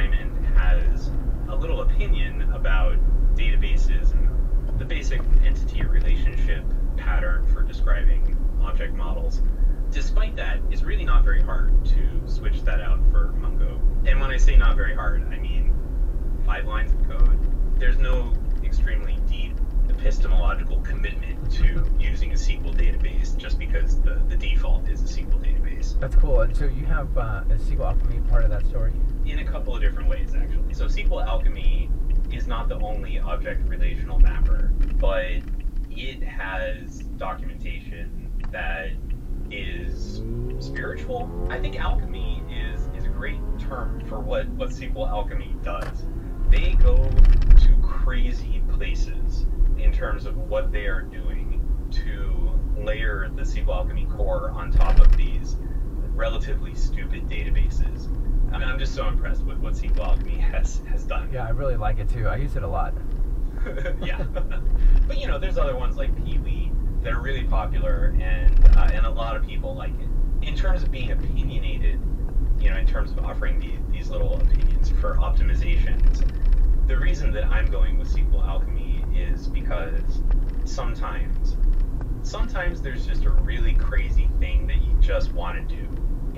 Diamond has a little opinion about databases and the basic entity relationship pattern for describing object models. Despite that, it's really not very hard to switch that out for Mongo. And when I say not very hard, I mean 5 lines of code. There's no extremely deep epistemological commitment to using a SQL database just because the default is a SQL database. That's cool. And so you have is SQL Alchemy part of that story? In a couple of different ways, actually. So SQL Alchemy is not the only object relational mapper, but it has documentation that is spiritual. I think alchemy is a great term for what SQL Alchemy does. They go to crazy places in terms of what they are doing to layer the SQL Alchemy core on top of these relatively stupid databases. I mean, I'm just so impressed with what SQL Alchemy has done. Yeah, I really like it too. I use it a lot. Yeah. But you know, there's other ones like Peewee that are really popular, and a lot of people like it. In terms of being opinionated, you know, in terms of offering these little opinions for optimizations, the reason that I'm going with SQL Alchemy is because sometimes there's just a really crazy thing that you just want to do,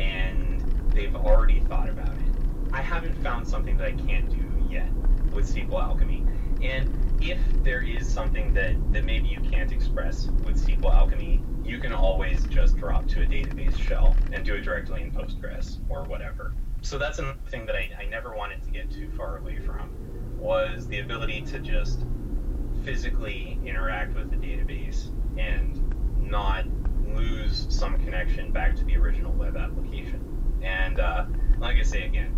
and they've already thought about it. I haven't found something that I can't do yet with SQL Alchemy. And if there is something that maybe you can't express with SQL Alchemy, you can always just drop to a database shell and do it directly in Postgres or whatever. So that's another thing that I never wanted to get too far away from, was the ability to just physically interact with the database and not lose some connection back to the original web application. And like I say again,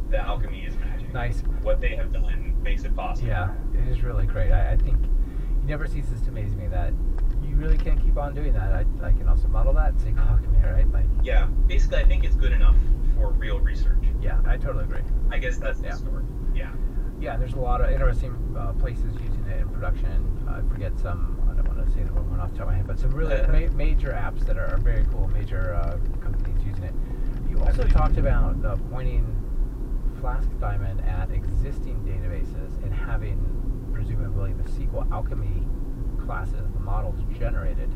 the alchemy is magic. Nice. What they have done makes it possible. Yeah, it is really great. I think it never ceases to amaze me that you really can keep on doing that. I can also model that in SQL Alchemy, right? Like, yeah, basically I think it's good enough for real research. Yeah, I totally agree. I guess that's the story. Yeah. Yeah, there's a lot of interesting places using it in production. I forget some, I don't want to say the one off the top of my head, but some really major apps that are very cool, major companies using it. You also talked about pointing Flask Diamond at existing databases and having, presumably, the SQL Alchemy classes, the models generated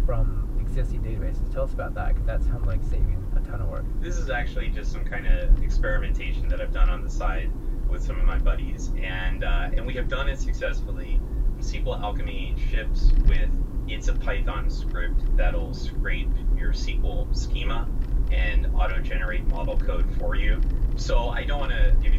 from existing databases. Tell us about that, because that sounds like saving a ton of work. This is actually just some kind of experimentation that I've done on the side with some of my buddies, and we have done it successfully. SQL Alchemy ships with, it's a Python script that'll scrape your SQL schema and auto-generate model code for you. So I don't want to give you